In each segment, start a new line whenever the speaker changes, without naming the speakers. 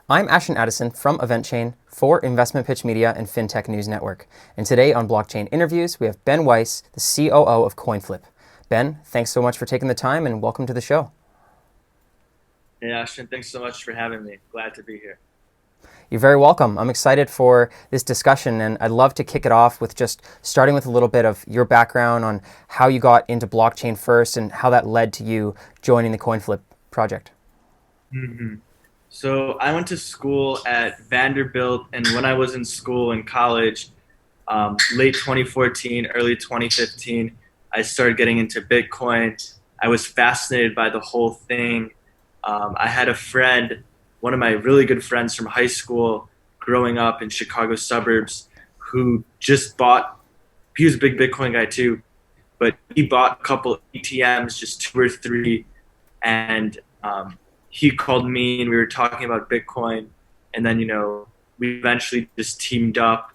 I'm Ashton Addison from EventChain for Investmentpitch Media and FinTech News Network. And today on Blockchain Interviews, we have Ben Weiss, the COO of CoinFlip. Ben, thanks so much for taking the time and welcome to the show.
Hey, Ashton, thanks so much for having me. Glad to be here.
You're very welcome. I'm excited for this discussion, and I'd love to kick it off with just starting with a little bit of your background on how you got into blockchain first and how that led to you joining the CoinFlip project.
hmm So I went to school at Vanderbilt, and when I was in school in college, late 2014, early 2015, I started getting into Bitcoin. I was fascinated by the whole thing. I had a friend, one of my really good friends from high school, growing up in Chicago suburbs, who just bought. He was a big Bitcoin guy too, but he bought a couple ATMs, just two or three, and he called me and we were talking about Bitcoin, and then we eventually just teamed up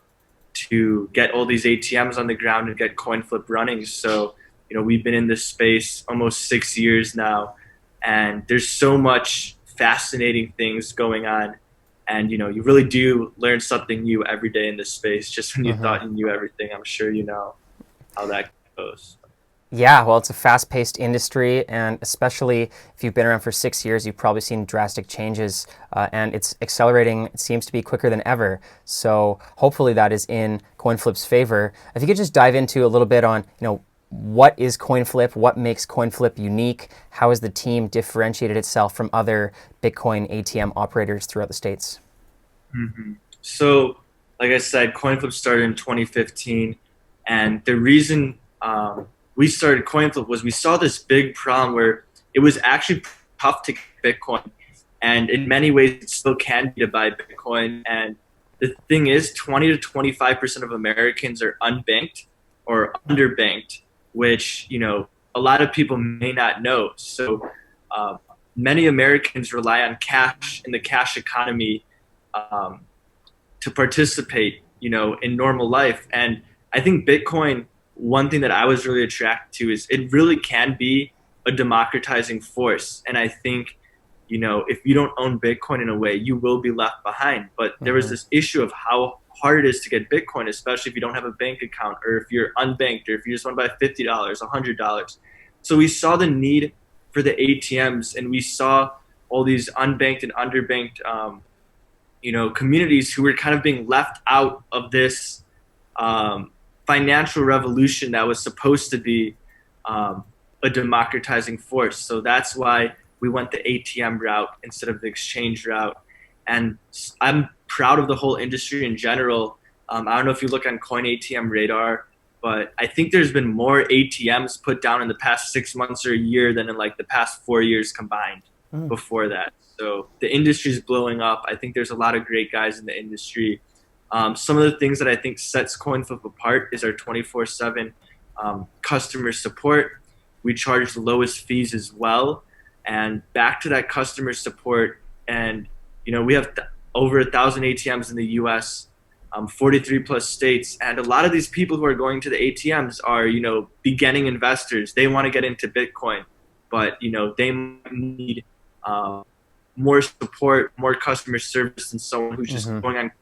to get all these ATMs on the ground and get CoinFlip running. So we've been in this space almost 6 years now, and there's so much fascinating things going on, and you really do learn something new every day in this space. Just when you thought you knew everything, I'm sure you know how that goes.
Yeah, well, it's a fast-paced industry, and especially if you've been around for 6 years, you've probably seen drastic changes, and it's accelerating. It seems to be quicker than ever. So hopefully that is in CoinFlip's favor. If you could just dive into a little bit on, what is CoinFlip? What makes CoinFlip unique? How has the team differentiated itself from other Bitcoin ATM operators throughout the States?
So, like I said, CoinFlip started in 2015, and the reason we started CoinFlip was we saw this big problem where it was actually tough to get Bitcoin, and in many ways it still can be to buy Bitcoin. And the thing is, 20 to 25% of Americans are unbanked or underbanked, which a lot of people may not know. So many Americans rely on cash in the cash economy. To participate, in normal life. And I think Bitcoin, one thing that I was really attracted to is it really can be a democratizing force. And I think, if you don't own Bitcoin in a way, you will be left behind. But there was this issue of how hard it is to get Bitcoin, especially if you don't have a bank account or if you're unbanked or if you just want to buy $50, $100. So we saw the need for the ATMs, and we saw all these unbanked and underbanked communities who were kind of being left out of this financial revolution that was supposed to be a democratizing force. So that's why we went the ATM route instead of the exchange route. And I'm proud of the whole industry in general. I don't know if you look on Coin ATM Radar, but I think there's been more ATMs put down in the past 6 months or a year than in like the past 4 years combined before that. So the industry is blowing up. I think there's a lot of great guys in the industry. Some of the things that I think sets CoinFlip apart is our 24/7 customer support. We charge the lowest fees as well. And back to that customer support, and we have over 1,000 ATMs in the U.S., 43 plus states, and a lot of these people who are going to the ATMs are beginning investors. They want to get into Bitcoin, but they need more support, more customer service than someone who's just going on,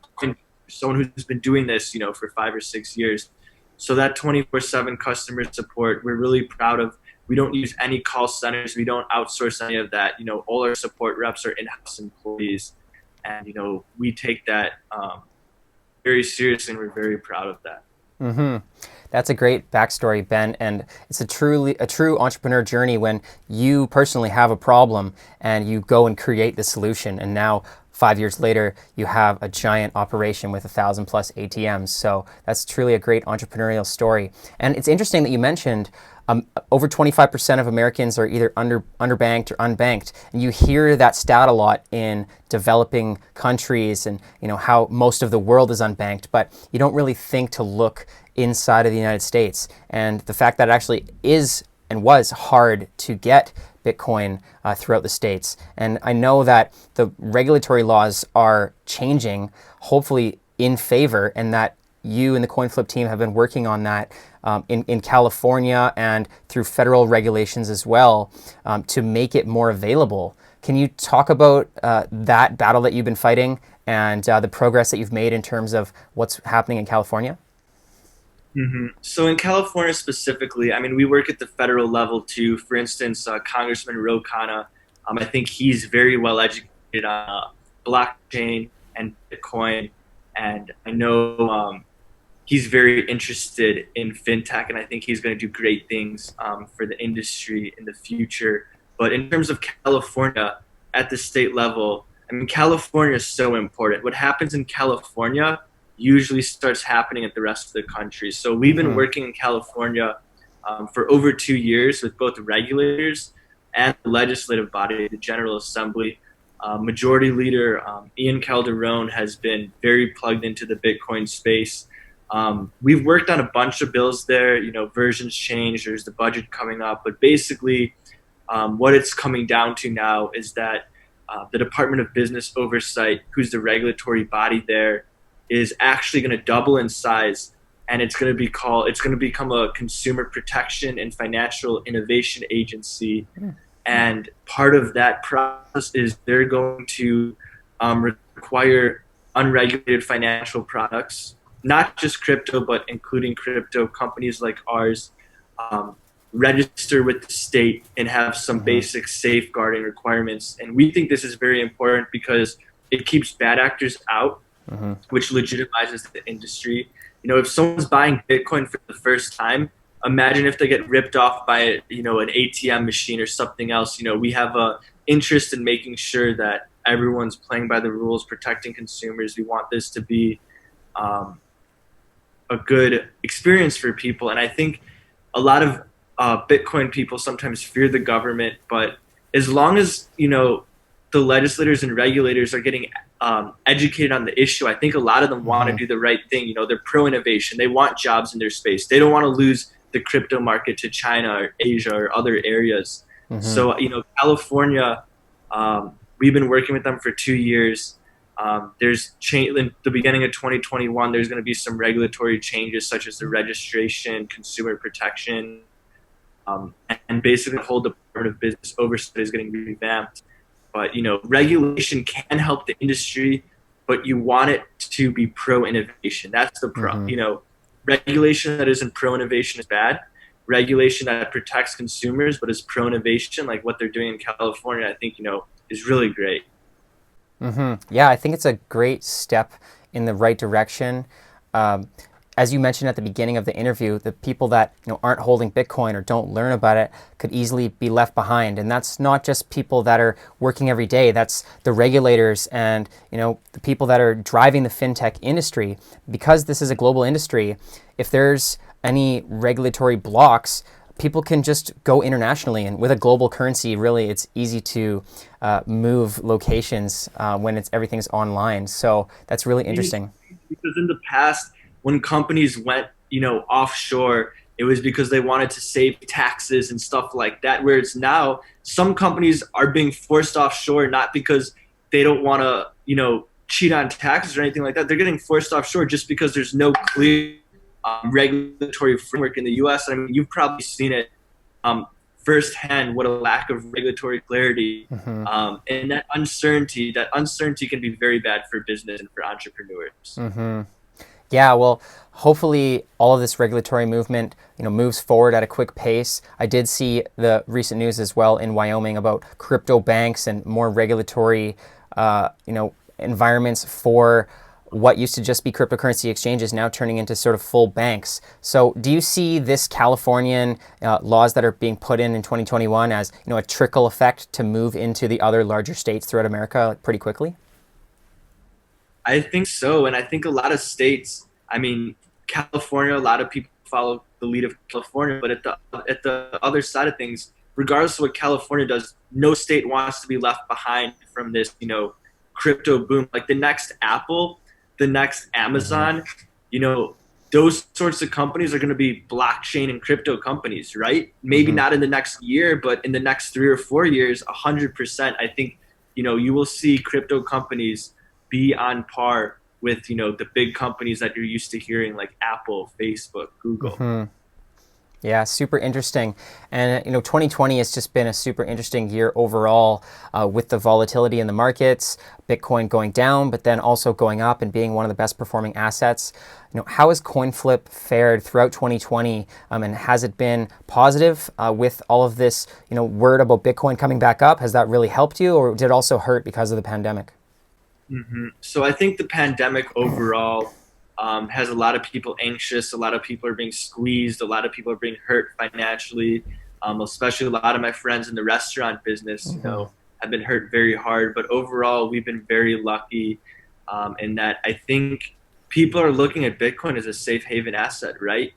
someone who's been doing this, for 5 or 6 years. So that 24/7 customer support, we're really proud of. We don't use any call centers. We don't outsource any of that. All our support reps are in-house employees, and we take that very seriously, and we're very proud of that.
That's a great backstory, Ben, and it's a true entrepreneur journey when you personally have a problem and you go and create the solution, and now 5 years later you have a giant operation with 1,000 plus ATMs. So that's truly a great entrepreneurial story. And it's interesting that you mentioned over 25% of Americans are either underbanked or unbanked, and you hear that stat a lot in developing countries, and how most of the world is unbanked, but you don't really think to look inside of the United States. And the fact that it actually is and was hard to get Bitcoin throughout the States. And I know that the regulatory laws are changing, hopefully in favor, and that you and the CoinFlip team have been working on that in California and through federal regulations as well, to make it more available. Can you talk about that battle that you've been fighting and the progress that you've made in terms of what's happening in California?
So in California specifically, I mean, we work at the federal level too. For instance, Congressman Ro Khanna, I think he's very well educated on blockchain and Bitcoin, and I know he's very interested in fintech, and I think he's going to do great things for the industry in the future. But in terms of California at the state level, I mean, California is so important. What happens in California usually starts happening at the rest of the country. So we've been
Mm-hmm.
working in California for over 2 years with both the regulators and the legislative body, the General Assembly. Majority Leader Ian Calderon has been very plugged into the Bitcoin space. We've worked on a bunch of bills there. You know, versions change. There's the budget coming up, but basically, what it's coming down to now is that the Department of Business Oversight, who's the regulatory body there, is actually going to double in size, and it's going to become a consumer protection and financial innovation agency. And part of that process is they're going to require unregulated financial products, not just crypto, but including crypto companies like ours, um, register with the state and have some
Mm-hmm.
basic safeguarding requirements. And we think this is very important because it keeps bad actors out,
Mm-hmm.
which legitimizes the industry. You know, if someone's buying Bitcoin for the first time, imagine if they get ripped off by an ATM machine or something else. You know, we have a interest in making sure that everyone's playing by the rules, protecting consumers. We want this to be um, a good experience for people, and I think a lot of Bitcoin people sometimes fear the government, but as long as the legislators and regulators are getting educated on the issue, I think a lot of them want to
Mm-hmm.
do the right thing. You know, they're pro innovation. They want jobs in their space. They don't want to lose the crypto market to China or Asia or other areas.
Mm-hmm.
So, California, we've been working with them for 2 years. There's change in the beginning of 2021. There's going to be some regulatory changes, such as the registration, consumer protection, and basically the whole Department of Business Oversight is getting revamped. But regulation can help the industry, but you want it to be pro innovation. That's the pro.
Mm-hmm.
Regulation that isn't pro innovation is bad. Regulation that protects consumers but is pro innovation, like what they're doing in California, I think is really great.
Mm-hmm. Yeah, I think it's a great step in the right direction. Um, as you mentioned at the beginning of the interview, the people that aren't holding Bitcoin or don't learn about it could easily be left behind, and that's not just people that are working every day. That's the regulators and the people that are driving the fintech industry. Because this is a global industry, if there's any regulatory blocks, people can just go internationally, and with a global currency, really, it's easy to move locations when everything's online. So that's really interesting.
Because in the past, when companies went offshore, it was because they wanted to save taxes and stuff like that. Whereas now, some companies are being forced offshore not because they don't want to cheat on taxes or anything like that. They're getting forced offshore just because there's no clear regulatory framework in the U.S. I mean, you've probably seen it firsthand. What a lack of regulatory clarity,
Mm-hmm.
and that uncertainty can be very bad for business and for entrepreneurs.
Mm-hmm. Yeah, well, hopefully all of this regulatory movement, moves forward at a quick pace. I did see the recent news as well in Wyoming about crypto banks and more regulatory, environments for what used to just be cryptocurrency exchanges now turning into sort of full banks. So, do you see this Californian laws that are being put in 2021 as a trickle effect to move into the other larger states throughout America pretty quickly?
I think so, and I think a lot of states. I mean, California. A lot of people follow the lead of California, but at the other side of things, regardless of what California does, no state wants to be left behind from this, crypto boom. Like the next Apple, the next
Mm-hmm.
Amazon, you know, those sorts of companies are going to be blockchain and crypto companies, right? Maybe
Mm-hmm.
not in the next year, but in the next 3 or 4 years, 100%. I think, you will see crypto companies be on par with, the big companies that you're used to hearing like Apple, Facebook, Google.
Mm-hmm. Yeah, super interesting. And 2020 has just been a super interesting year overall, with the volatility in the markets, Bitcoin going down, but then also going up and being one of the best performing assets. How has CoinFlip fared throughout 2020, and has it been positive, with all of this, word about Bitcoin coming back up? Has that really helped you, or did it also hurt because of the pandemic?
So I think the pandemic overall has a lot of people anxious. A lot of people are being squeezed. A lot of people are being hurt financially. Especially a lot of my friends in the restaurant business, have been hurt very hard. But overall, we've been very lucky in that I think people are looking at Bitcoin as a safe haven asset, right?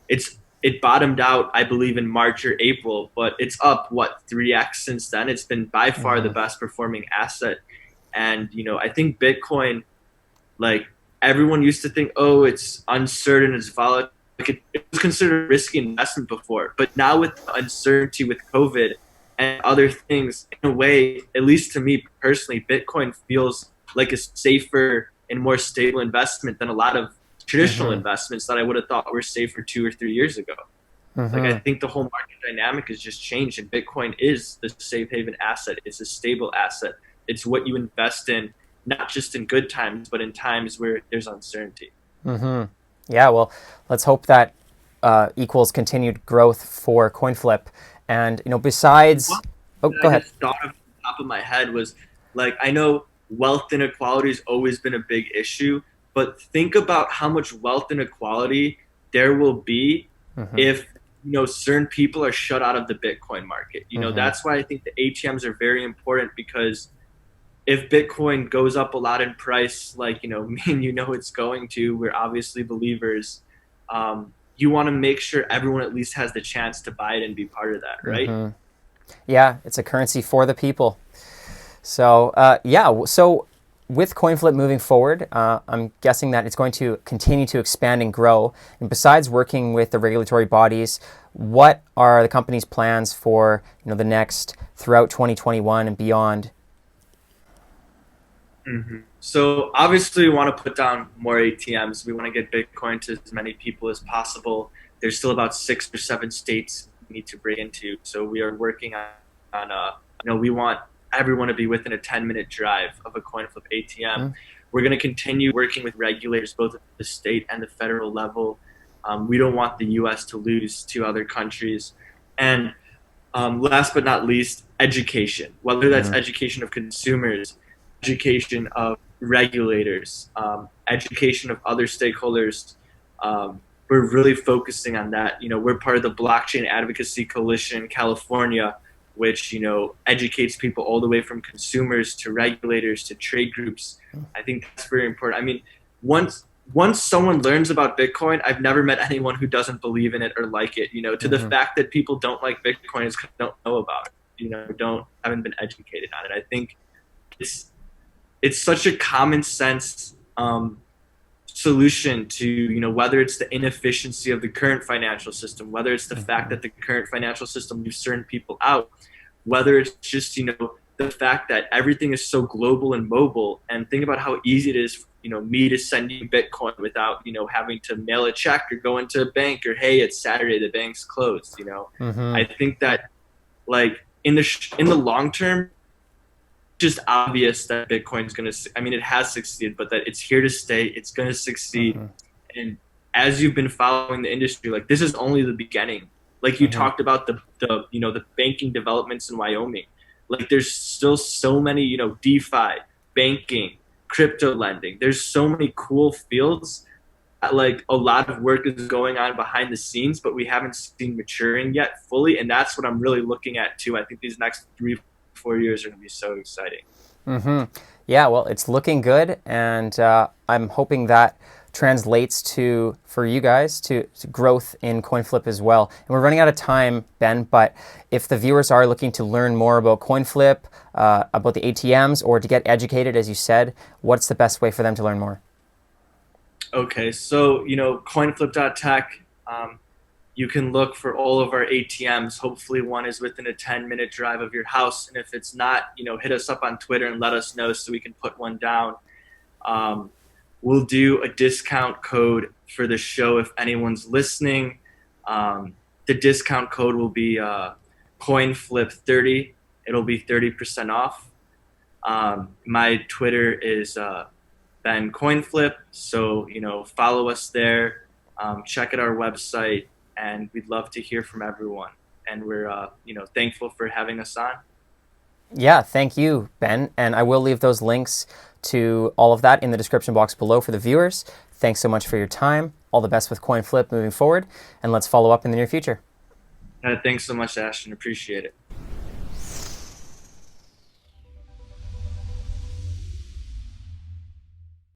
It bottomed out, I believe, in March or April, but it's up what 3x since then. It's been by far the
Hmm.
best performing asset. And I think Bitcoin, like everyone used to think, oh, it's uncertain, it's volatile. Like it was considered a risky investment before, but now with the uncertainty with COVID and other things, in a way, at least to me personally, Bitcoin feels like a safer and more stable investment than a lot of traditional
Hmm.
investments that I would have thought were safer 2 or 3 years ago. Like I
Hmm.
think the whole market dynamic has just changed, and Bitcoin is the safe haven asset. It's a stable asset. It's what you invest in, not just in good times, but in times where there's uncertainty.
Hmm. Yeah, well, let's hope that equals continued growth for CoinFlip. And
One
besides, oh,
that I
go ahead.
just thought of the top of my head was like I know wealth inequality has always been a big issue, but think about how much wealth inequality there will be
Hmm.
if certain people are shut out of the Bitcoin market.
Hmm.
That's why I think the ATMs are very important because if Bitcoin goes up a lot in price, like me and it's going to, we're obviously believers. You want to make sure everyone at least has the chance to buy it and be part of that, right?
Hmm. Yeah, it's a currency for the people. So yeah, so with CoinFlip moving forward, I'm guessing that it's going to continue to expand and grow. And besides working with the regulatory bodies, what are the company's plans for the next throughout 2021 and beyond?
So obviously, we want to put down more ATMs. We want to get Bitcoin to as many people as possible. There's still about 6 or 7 states we need to break into. So we are working on we want everyone to be within a 10-minute drive of a CoinFlip ATM.
Mm.
We're going to continue working with regulators, both at the state and the federal level. We don't want the U.S. to lose to other countries. And last but not least, education, whether that's
Mm.
education of consumers, education of regulators, education of other stakeholders. We're really focusing on that. We're part of the Blockchain Advocacy Coalition in California, which educates people all the way from consumers to regulators to trade groups. I think that's very important. I mean, once someone learns about Bitcoin, I've never met anyone who doesn't believe in it or like it. To the
Hmm.
fact that people don't like Bitcoin is because they don't know about it. Don't haven't been educated on it. I think it's it's such a common sense solution to whether it's the inefficiency of the current financial system, whether it's the fact
Hmm.
that the current financial system leaves certain people out, whether it's just the fact that everything is so global and mobile. And think about how easy it is me to send you Bitcoin without having to mail a check or go into a bank or hey, it's Saturday, the bank's closed.
Hmm.
I think that like in the long term, just obvious that Bitcoin's going to, I mean, it has succeeded, but that it's here to stay. It's going to succeed.
Hmm.
And as you've been following the industry, like this is only the beginning. Like you
Hmm.
talked about the banking developments in Wyoming. Like there's still so many, DeFi, banking, crypto lending. There's so many cool fields. Like a lot of work is going on behind the scenes, but we haven't seen maturing yet fully. And that's what I'm really looking at too. I think these next 3, 4 years are going to be so exciting.
Hmm. Yeah, well, it's looking good, and I'm hoping that translates to for you guys to growth in CoinFlip as well. And we're running out of time, Ben, but if the viewers are looking to learn more about CoinFlip, about the ATMs, or to get educated, as you said, what's the best way for them to learn more?
Okay, so coinflip.tech, you can look for all of our ATMs. Hopefully, one is within a 10-minute drive of your house, and if it's not, hit us up on Twitter and let us know so we can put one down. Um, we'll do a discount code for the show if anyone's listening. the discount code will be CoinFlip30. It'll be 30% off. My Twitter is Ben CoinFlip, so follow us there. Check out our website, and we'd love to hear from everyone. And we're thankful for having us on.
Yeah, thank you, Ben. And I will leave those links to all of that in the description box below for the viewers. Thanks so much for your time. All the best with CoinFlip moving forward, and let's follow up in the near future.
Thanks so much, Ashton. Appreciate it.